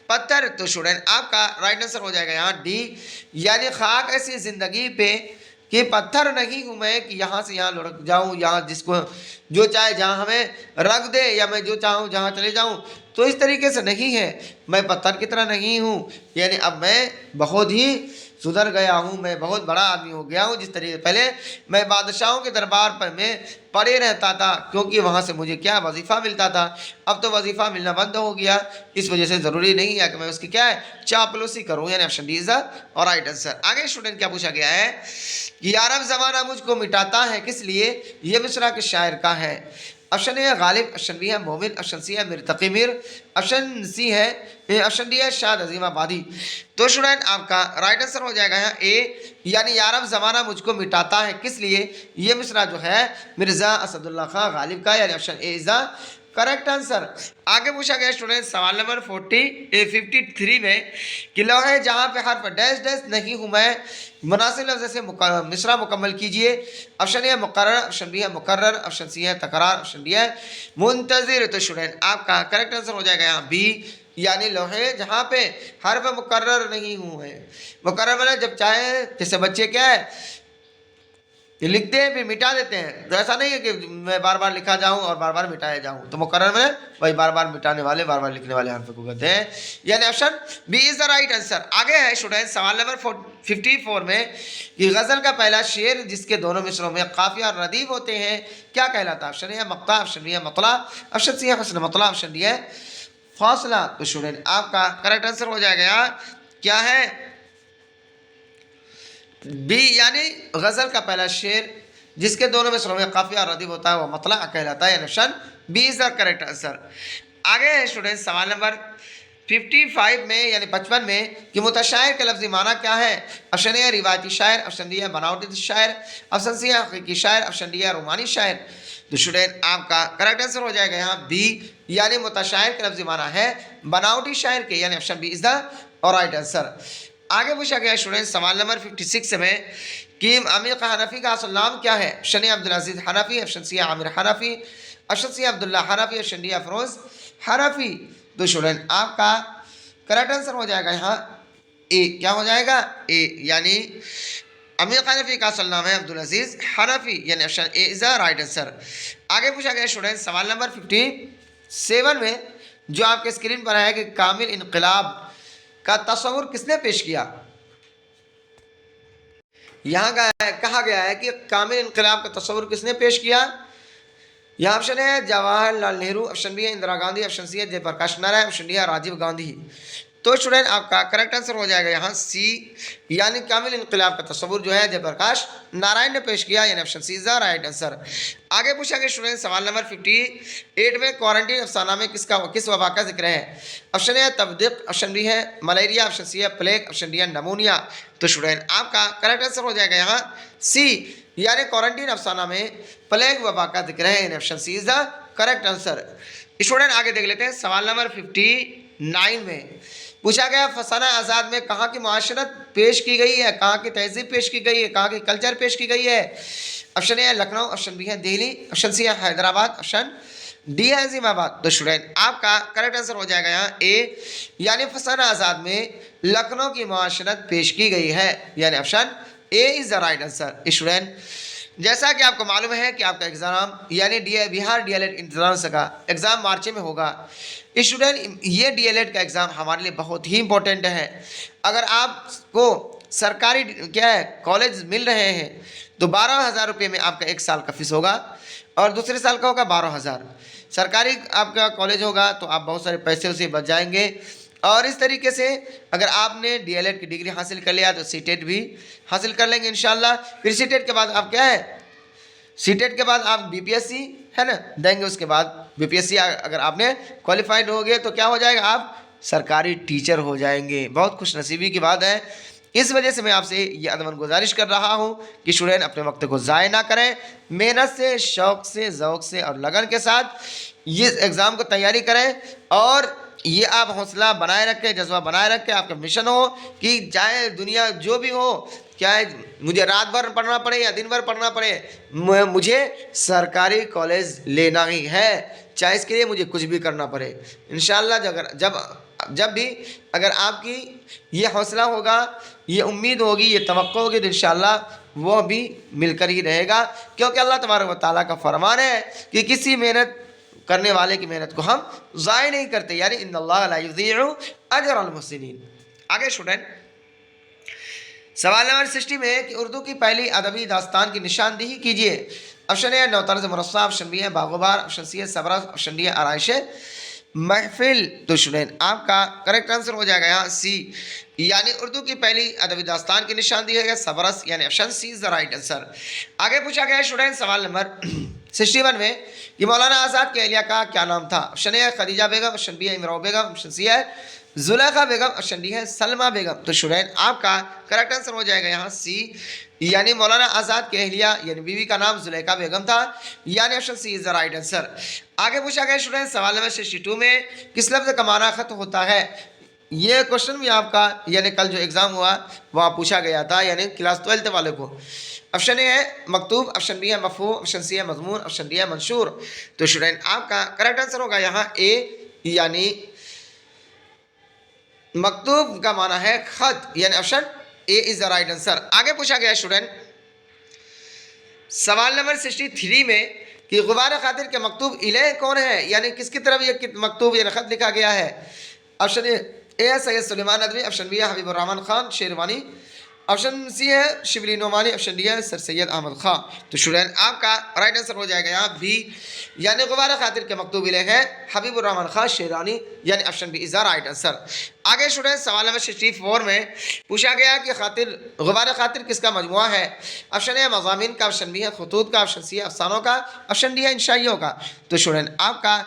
पत्थर। तो स्टूडेंट आपका राइट आंसर हो जाएगा यहाँ डी, यानी खाक ऐसी ज़िंदगी पे कि पत्थर नहीं हूँ मैं कि यहाँ से यहाँ लुढ़क जाऊँ, यहाँ जिसको जो चाहे जहाँ हमें रख दे या मैं जो चाहूँ जहाँ चले जाऊँ, तो इस तरीके से नहीं है। मैं पत्थर की तरह नहीं हूँ, यानी अब मैं बहुत ही सुधर गया हूँ, मैं बहुत बड़ा आदमी हो गया हूँ। जिस तरीके से पहले मैं बादशाहों के दरबार पर मैं पड़े रहता था क्योंकि वहाँ से मुझे क्या वजीफ़ा मिलता था, अब तो वजीफ़ा मिलना बंद हो गया, इस वजह से ज़रूरी नहीं है कि मैं उसकी क्या है चापलूसी करूँ, यानी option D is the right answer. आगे स्टूडेंट क्या पूछा गया है कि यारब ज़माना मुझको मिटाता है किस लिए, ये मिसरा किस शायर का है। ऑप्शन ए है गालिब, ऑप्शन बी है मोमिन, ऑप्शन सी है मिर्तकी मीर, ऑप्शन सी है ऑप्शन डी है शाद अजीम आबादी। तो स्टूडेंट आपका राइट आंसर हो जाएगा यहाँ ए, यानी यारब ज़माना मुझको मिटाता है किस लिए। ये मिसरा जो है मिर्ज़ा असदुल्ला खां गालिब का, यानी option A is the correct answer. आगे पूछा गया स्टूडेंट सवाल नंबर 53 में कि लौहे जहाँ पे हर्फ डैश डैश नहीं हूँ मैं, मुनासिब लफ्ज़ से मिसरा मुकम्मल कीजिए। ऑप्शन ए है मुकर्रर, ऑप्शन बी है मुकर्रर, ऑप्शन सी है तकरार, ऑप्शन डी है मुंतज़िर। तो स्टूडेंट आपका करेक्ट आंसर हो जाएगा यहाँ बी, यानी लोहे जहाँ पे हर्फ मुकर्रर नहीं हूँ है। मुकर्रर मतलब जब चाहे, जैसे बच्चे क्या है ये लिखते हैं फिर मिटा देते हैं, तो ऐसा नहीं है कि मैं बार बार लिखा जाऊं और बार बार मिटाया जाऊं। तो मुकर्रर में वही बार बार मिटाने वाले, बार बार लिखने वाले हर्फ को कहते हैं, यानी option B is the right answer. आगे है स्टूडेंट सवाल नंबर 54 में कि गज़ल का पहला शेर जिसके दोनों मिसरों में काफिया और रदीफ होते हैं क्या कहलाता है। ऑप्शन ए है मक्ता, ऑप्शन बी है मतला, ऑप्शन सी है हस्न मतला, ऑप्शन डी है फासला। तो स्टूडेंट आपका करेक्ट आंसर हो जाएगा यहाँ क्या है बी, यानी गज़ल का पहला शेर जिसके दोनों में में काफिया और रदीफ होता है वो मतला कहलाता है, यानी option B is the correct answer. आगे है स्टूडेंट सवाल नंबर 55 में यानी 55 में कि मुतशायर का लफ्ज़ी माना क्या है। ऑप्शन ए रिवायती शायर, ऑप्शन डी है बनावटी शायर, ऑप्शन सी है हकीकी शायर, ऑप्शन डी है रोमानी शायर। तो स्टूडेंट आपका करेक्ट आंसर हो जाएगा यहाँ बी, यानी मुतशायर का लफ्ज़ी माना है बनावटी शायर के, यानी option B is the right answer. आगे पूछा गया स्टूडेंट सवाल नंबर 56 में कि अमीर हनफी का असल नाम क्या है। Option A Abdul Aziz Hanafi, option C Amir Hanafi, option C Abdullah Hanafi, option D Afroz Hanafi. तो स्टूडेंट आपका करेक्ट आंसर हो जाएगा यहाँ ए, क्या हो जाएगा ए, यानी अमीर हनफी का असल नाम है अब्दुल अजीज हनफी, यानी option A is the right answer. आगे पूछा गया स्टूडेंट सवाल नंबर 57 में जो आपके स्क्रीन पर है कि कामिल इनकलाब का तस्वुर किसने पेश किया। यहाँ कहा गया है कि कामिल इनकलाब का तस्वुर किसने पेश किया। यहाँ ऑप्शन है जवाहरलाल नेहरू, ऑप्शन बी है इंदिरा गांधी, ऑप्शन सी है जयप्रकाश नारायण, ऑप्शन डी है राजीव गांधी। तो स्टूडेंट आपका करेक्ट आंसर हो जाएगा यहाँ सी, यानी कामिल इनकलाब का तस्वुर जो है जयप्रकाश नारायण ने पेश किया, यानी option C is the right answer. आगे पूछा गया स्टूडेंट सवाल नंबर 58 में क्वारंटीन अफसाना में किस वबा का जिक्र है। ऑप्शन ए तबदीक, ऑप्शन बी है मलेरिया, ऑप्शन सी है प्लेग, ऑप्शन डी है नमूनिया। तो स्टूडेंट आपका करेक्ट आंसर हो जाएगा यहाँ सी, यानी क्वारंटीन अफसाना में प्लेग वबा का जिक्र है, यानी option C is the correct answer. Student आगे देख लेते हैं सवाल नंबर 59 में पूछा गया फसाना आज़ाद में कहाँ की माशरत पेश की गई है, कहाँ की तहजीब पेश की गई है, कहाँ की कल्चर पेश की गई है। ऑप्शन ए है लखनऊ, ऑप्शन बी है दिल्ली, ऑप्शन सी है हैदराबाद, ऑप्शन डी है अजीमाबाद। तो स्टूडेंट आपका करेक्ट आंसर हो जाएगा यहाँ ए, यानी फसाना आज़ाद में लखनऊ की माशरत पेश की गई है, यानी option A is the right answer. Student जैसा कि आपको मालूम है कि आपका एग्ज़ाम यानी बिहार डीएलएड इंट्रेंस का एग्ज़ाम मार्च में होगा। स्टूडेंट ये डीएलएड का एग्ज़ाम हमारे लिए बहुत ही इम्पोर्टेंट है। अगर आपको सरकारी क्या है कॉलेज मिल रहे हैं तो 12,000 रुपये में आपका 1 साल का फीस होगा और दूसरे साल का होगा 12,000। सरकारी आपका कॉलेज होगा तो आप बहुत सारे पैसे उसे बच जाएंगे। और इस तरीके से अगर आपने डीएलएड की डिग्री हासिल कर लिया तो सीटेट भी हासिल कर लेंगे इंशाल्लाह। फिर सीटेट के बाद आप क्या है सीटेट के बाद आप बीपीएससी है ना देंगे, उसके बाद बीपीएससी अगर आपने क्वालिफाइड हो गए तो क्या हो जाएगा आप सरकारी टीचर हो जाएंगे। बहुत खुश नसीबी की बात है। इस वजह से मैं आपसे ये अदमन गुजारिश कर रहा हूँ कि स्टूडेंट अपने वक्त को ज़ाय ना करें, मेहनत से शौक़ से ज़ौक़ से और लगन के साथ ये एग्ज़ाम को तैयारी करें और ये आप हौसला बनाए रखें, जज्बा बनाए रखें। आपका मिशन हो कि चाहे दुनिया जो भी हो, चाहे मुझे रात भर पढ़ना पड़े या दिन भर पढ़ना पड़े, मुझे सरकारी कॉलेज लेना ही है, चाहे इसके लिए मुझे कुछ भी करना पड़े। इंशाअल्लाह जब भी अगर आपकी ये हौसला होगा, ये उम्मीद होगी, ये तवक्को होगी तो इंशाअल्लाह वो भी मिलकर ही रहेगा। क्योंकि अल्लाह तबारक व तआला का फरमान है कि किसी मेहनत करने वाले की मेहनत को हम ज़ाय नहीं करते, यानी इन्नल्लाह ला युज़ीउ अजरल मुहसिनीन। आगे स्टूडेंट सवाल नंबर 60 में कि उर्दू की पहली अदबी दास्तान की निशानदेही कीजिए। ऑप्शन ए नौतर्ज मुरस्सा, ऑप्शन बी है बागोबार, ऑप्शन सी है सबरस, ऑप्शन डी है आराइश महफिल। तो स्टूडेंट आपका करेक्ट आंसर हो जाएगा यहाँ सी, यानी उर्दू की पहली अदबी दास्तान की निशानदेही है सबरस, यानी option C is the right answer. आगे पूछा गया स्टूडेंट सवाल नंबर 61 में कि मौलाना आज़ाद की अहलिया का क्या नाम था? ऑप्शन ए है खदीजा बेगम, ऑप्शन बी है इमरान बेगम, ऑप्शन सी है जुलेखा बेगम, ऑप्शन डी है सलमा बेगम। तो स्टूडेंट आपका करेक्ट आंसर हो जाएगा यहाँ सी, यानी मौलाना आज़ाद की अहलिया यानी बीवी का नाम जुलेखा बेगम था, यानी option C is the right answer. आगे पूछा गया स्टूडेंट सवाल नंबर 62 में किस लफ्ज़ का माना खत होता है? ये क्वेश्चन भी आपका यानी कल जो एग्ज़ाम हुआ वहाँ पूछा गया था, यानी क्लास 12 वाले को। ऑप्शन ए है मकतूब, ऑप्शन बी है मफहूम, ऑप्शन सी है मजमून, ऑप्शन डी है मंशूर। तो स्टूडेंट आपका करेक्ट आंसर होगा यहाँ ए, यानी मकतूब का माना है खत, यानी option A is the right answer. आगे पूछा गया स्टूडेंट सवाल नंबर 63 में कि गुबार खातिर के मकतूब इले कौन है, यानी किसकी तरफ ये मकतूब यानी खत लिखा गया है? ऑप्शन ए है सैयद सुलेमान नदवी, ऑप्शन बी है हबीबुर रहमान खान शेरवानी, ऑप्शन सी है शिबली नोमानी, ऑप्शन डी है सर सैयद अहमद खां। तो स्टूडेंट आपका राइट आंसर हो जाएगा यहाँ बी, यानी गुबार खातिर के मकतूब इले हैं हबीबुर रहमान खान शेरवानी, यानी option B is the right answer. आगे स्टूडेंट सवाल नंबर 64 में पूछा गया कि खातिर गुबार खातिर किसका मजमुआ है? ऑप्शन ए मज़ामीन का, ऑप्शन बी है खतूत का, ऑप्शन सी है अफसानों का, ऑप्शन डी है इंशाइयों का। तो स्टूडेंट आपका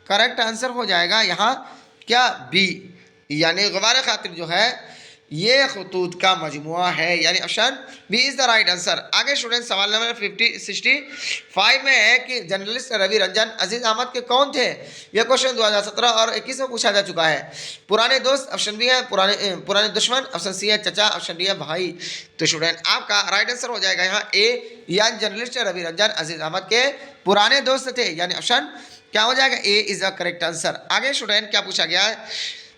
करेक्ट आंसर हो जाएगा यहाँ क्या बी, यानी गुबार खातिर जो है ये खतूत का मजमुआ है, यानी option B is the right answer. आगे स्टूडेंट सवाल नंबर 65 में है कि जर्नलिस्ट रवि रंजन अजीज अहमद के कौन थे? यह क्वेश्चन 2017 और 21 में पूछा जा चुका है। पुराने दोस्त, ऑप्शन बी है पुराने दुश्मन, ऑप्शन सी है चचा, ऑप्शन डी है भाई। तो स्टूडेंट आपका राइट आंसर हो जाएगा यहाँ ए, यानी जर्नलिस्ट रवि रंजन अजीज अहमद के पुराने दोस्त थे, यानी ऑप्शन क्या हो जाएगा A is the correct answer. आगे स्टूडेंट क्या पूछा गया है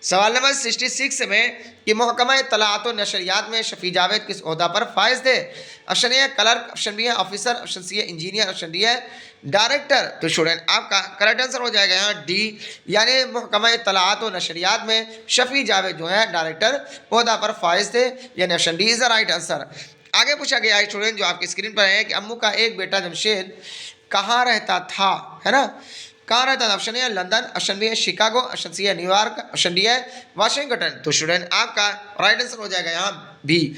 सवाल नंबर 66 में कि महकमा इत्तलाआत व नशरियात में शफी जावेद किस ओहदा पर फाइज थे? ऑप्शन ए है क्लर्क, ऑप्शन बी है ऑफिसर, ऑप्शन सी है इंजीनियर, ऑप्शन डी है डायरेक्टर। तो स्टूडेंट आपका करेक्ट आंसर हो जाएगा यहाँ डी, यानी महकमा इत्तलाआत व नशरियात में शफी जावेद जो है डायरेक्टर ओहदा पर फाइज थे, यानी option D is the right answer. आगे पूछा गया है स्टूडेंट जो आपकी स्क्रीन पर है कि अम्मू का एक बेटा जमशेद कहाँ रहता था, है ना? कहाँ रहता था? ऑप्शन ए है लंदन, ऑप्शन बी है शिकागो, ऑप्शन सी है न्यूयॉर्क, ऑप्शन डी है वाशिंगटन। तो स्टूडेंट आपका राइट आंसर हो जाएगा यहाँ बी,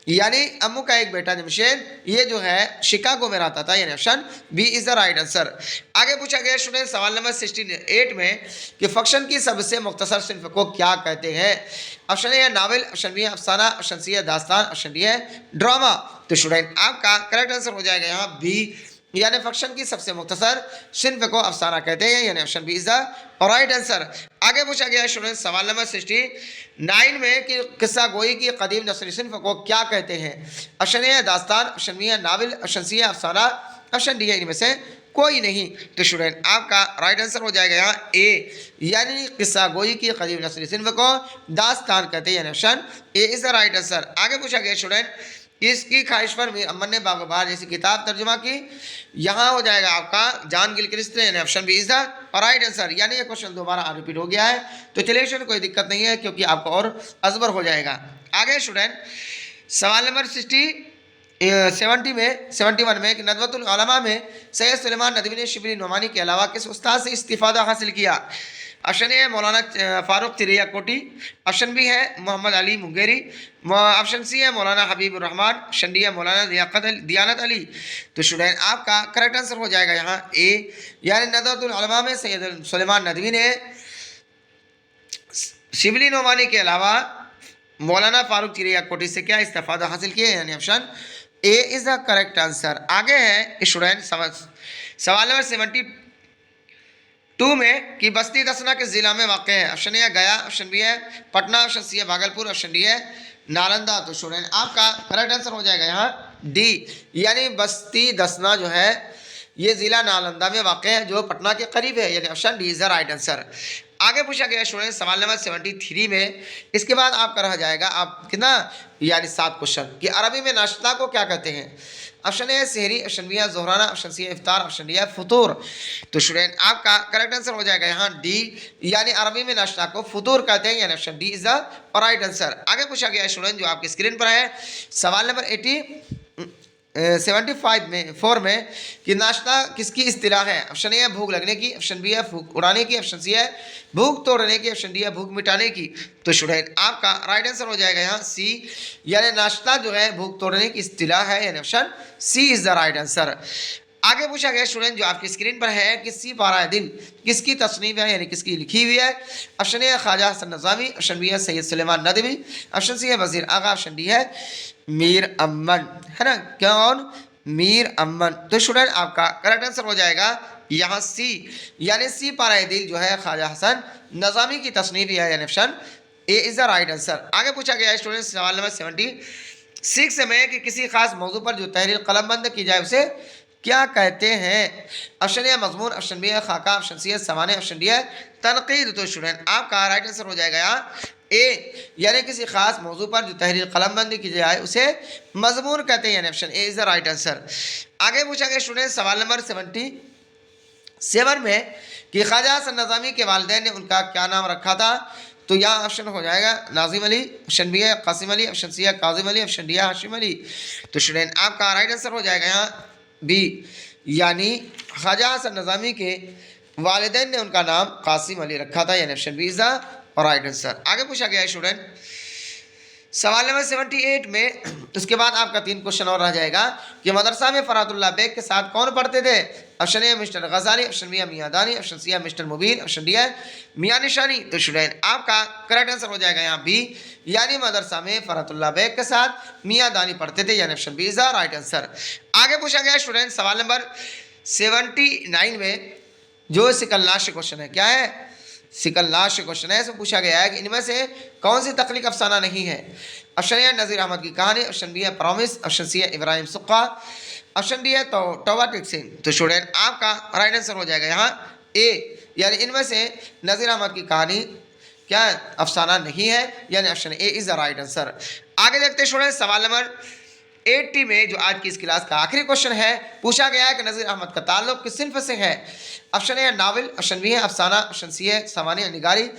यानी अम्मू का एक बेटा जमशेद ये जो है शिकागो में रहता था, यानी option B is the right answer. आगे पूछा गया स्टूडेंट सवाल नंबर 68 में कि फक्शन की सबसे मुख्तसर सिन्फ को क्या कहते हैं? ऑप्शन ए है नावल, ऑप्शन बी है अफसाना, ऑप्शन सी है दास्तान, ऑप्शन डी है ड्रामा। तो स्टूडेंट आपका करेक्ट आंसर हो जाएगा यहाँ बी, यानी फक्शन की सबसे मुख्तसर सिन्फ को अफसाना कहते हैं, यानी option B is the right answer. आगे पूछा गया स्टूडेंट सवाल नंबर 69 में कि किस्सा गोई की कदीम नस्ली सिन्फ को क्या कहते हैं? ऑप्शन ए है दास्तान, ऑप्शन बी है नावल, ऑप्शन सी है अफसाना, ऑप्शन डी है इनमें से कोई नहीं। तो स्टूडेंट आपका राइट आंसर हो जाएगा यहाँ ए, यानी किस्सा गोई की कदीम नस्ली सिन्फ को दास्तान कहते हैं, यानी option A is the right answer. आगे पूछा गया स्टूडेंट इसकी ख्वाहिश पर मीर अमन ने बागबार जैसी किताब तर्जुमा की, यहाँ हो जाएगा आपका जान गिलक्रिस्ट, यानी option B is the right answer. यानी ये क्वेश्चन दोबारा रिपीट हो गया है, तो चलिए स्टूडेंट कोई दिक्कत नहीं है क्योंकि आपको और अजबर हो जाएगा। आगे स्टूडेंट सवाल नंबर 71 में कि नदवतुल उलमा में सैयद सुलेमान नदवी ने शिबली नोमानी के अलावा किस उस्ताद से इस्तिफादा हासिल किया? ऑप्शन ए है मौलाना फारूक तिरैया कोटी, ऑप्शन बी है मोहम्मद अली मुंगेरी, ऑप्शन सी है मौलाना हबीबुर रहमान, ऑप्शन डी है मौलाना दियानत अली। तो स्टूडेंट आपका करेक्ट आंसर हो जाएगा यहाँ ए, यानी नदवतुल उलमा में सैयद सुलेमान नदवी ने शिबली नोमानी के अलावा मौलाना फारूक तिरैया कोटी से क्या इस्तिफादा हासिल किया, यानी option A is the correct answer. आगे है स्टूडेंट सवाल नंबर 72 में कि बस्ती दसना के ज़िला में वाक़ है? ऑप्शन ए है गया, ऑप्शन बी है पटना, ऑप्शन सी है भागलपुर, ऑप्शन डी है नालंदा। तो स्टूडेंट आपका करेक्ट आंसर हो जाएगा यहाँ डी, यानी बस्ती दसना जो है ये ज़िला नालंदा में वाक़ है जो पटना के करीब है, यानी option D is the right answer. आगे पूछा गया स्टूडेंट सवाल नंबर 73 में, इसके बाद आपका रह जाएगा आप कितना यानी 7 क्वेश्चन कि अरबी में नाश्ता को क्या कहते हैं? ऑप्शन ए है सहरी, ऑप्शन बी है ज़ोहराना, ऑप्शन सी है इफ्तार, ऑप्शन डी है फतूर। तो स्टूडेंट आपका करेक्ट आंसर हो जाएगा यहाँ डी, यानी अरबी में नाश्ता को फतूर कहते हैं, यानी option D is the right answer. आगे पूछा गया स्टूडेंट जो आपकी स्क्रीन पर है सवाल नंबर 74 में कि नाश्ता किसकी इस्तिलाह है? ऑप्शन ए है भूख लगने की, ऑप्शन बी है भूख उड़ाने की, ऑप्शन सी है भूख तोड़ने की, ऑप्शन डी है भूख मिटाने की। तो स्टूडेंट आपका राइट आंसर हो जाएगा यहाँ सी, यानी नाश्ता जो है भूख तोड़ने की इस्तिलाह है, यानी option C is the right answer. आगे पूछा गया स्टूडेंट जो आपकी स्क्रीन पर है कि सी पारा दिल किसकी तसनीफ है यानी किसकी लिखी हुई है। Option A Khwaja Hasan Nizami, option B है सैयद सुलेमान नदवी, ऑप्शन सी है वजीर आगा, ऑप्शन डी है मीर अमन, है ना, कौन, मीर अमन। तो स्टूडेंट आपका करेक्ट आंसर हो जाएगा यहाँ सी, यानी सी पारा दिल जो है ख्वाजा हसन नज़ामी की तसनीफ है, यानी option A is the right answer. आगे पूछा गया स्टूडेंट सवाल नंबर 76 में कि किसी खास मौजू पर जो तहरीर कलमबंद की जाए उसे क्या कहते हैं। ऑप्शन ए मजमून, ऑप्शन बी है खाका, ऑप्शन सी है सवाने, ऑप्शन डी है तनकीद। तो स्टूडेंट आपका राइट आंसर हो जाएगा यहाँ ए, यानी किसी खास मौजू पर जो तहरीर कलमबंदी की जाए उसे मजमून कहते हैं, यानी option A is the right answer. आगे पूछा गया स्टूडेंट सवाल नंबर 77 में कि ख्वाजा हसन नज़ामी के वालिदैन ने उनका क्या नाम रखा था। तो यहाँ ऑप्शन हो जाएगा नाजिम अली, ऑप्शन बी है कासिम अली, ऑप्शन सी है काजिम अली, ऑप्शन डी है हाशिम अली। तो स्टूडेंट आपका राइट आंसर हो जाएगा यहाँ बी, यानी ख्वाजा हसन नज़ामी के वालिदैन ने उनका नाम कासिम अली रखा था, यानी option B is the right answer. आगे पूछा गया है स्टूडेंट सवाल नंबर 78 में, उसके बाद आपका 3 क्वेश्चन और रह जाएगा कि मदरसा में फरातुल्लाह बेग के साथ कौन पढ़ते थे। ऑप्शन ए मिस्टर गजाली, ऑप्शन बी है मियां दानी, ऑप्शन सी है मिस्टर मुबीन, ऑप्शन डी है मियां निशानी। तो स्टूडेंट आपका करेक्ट आंसर हो जाएगा यहाँ बी, यानी मदरसा में फरातुल्लाह बेग के साथ मियां दानी पढ़ते थे, यानी option B is the right answer. आगे पूछा गया स्टूडेंट सवाल नंबर 79 में जो सिकलनाश क्वेश्चन है, क्या है, सिकलनाश क्वेश्चन है। इसमें पूछा गया है कि इनमें से कौन सी तख्लीक अफसाना नहीं है। ऑप्शन ए नज़ीर अहमद की कहानी, ऑप्शन बी है प्रॉमिस, ऑप्शन सी है इब्राहिम सुक्का, ऑप्शन डी है तो टोबा टिक्सिन। तो स्टूडेंट आपका राइट आंसर हो जाएगा यहाँ ए, यानी इनमें से नज़ीर अहमद की कहानी क्या अफसाना नहीं है, यानी option A is the right answer. आगे देखते हैं स्टूडेंट सवाल नंबर 80 में जो आज की इस क्लास का आखिरी क्वेश्चन है, पूछा गया है कि नज़ीर अहमद का ताल्लुक किस सिन्फ से है। ऑप्शन ए है नावल, ऑप्शन बी है अफसाना, ऑप्शन सी है सामान्य निगारी,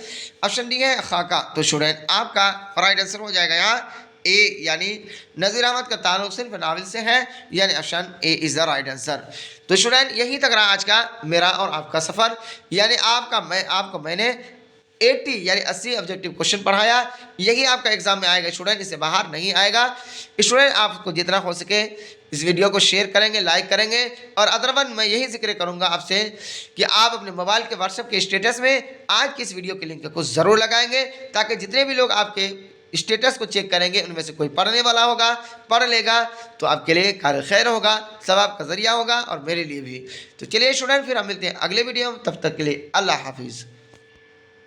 ऑप्शन डी है खाका। तो स्टूडेंट आपका राइट आंसर हो जाएगा यहाँ ए, यानी नज़ीर अहमद का ताल्लुक सिर्फ नावल से है, यानी option A is the right answer. तो स्टूडेंट यहीं तक रहा आज का मेरा और आपका सफ़र, यानी आपको मैंने 80 यानी 80 ऑब्जेक्टिव क्वेश्चन पढ़ाया। यही आपका एग्जाम में आएगा स्टूडेंट, इससे बाहर नहीं आएगा। स्टूडेंट आपको जितना हो सके इस वीडियो को शेयर करेंगे, लाइक करेंगे, और अदरवन मैं यही जिक्र करूंगा आपसे कि आप अपने मोबाइल के व्हाट्सएप के स्टेटस में आज की इस वीडियो के लिंक को ज़रूर लगाएंगे, ताकि जितने भी लोग आपके स्टेटस को चेक करेंगे उनमें से कोई पढ़ने वाला होगा, पढ़ लेगा तो आपके लिए कार खैर होगा, सवाब का ज़रिया होगा और मेरे लिए भी। तो चलिए स्टूडेंट फिर हम मिलते हैं अगले वीडियो में, तब तक के लिए अल्लाह हाफिज़।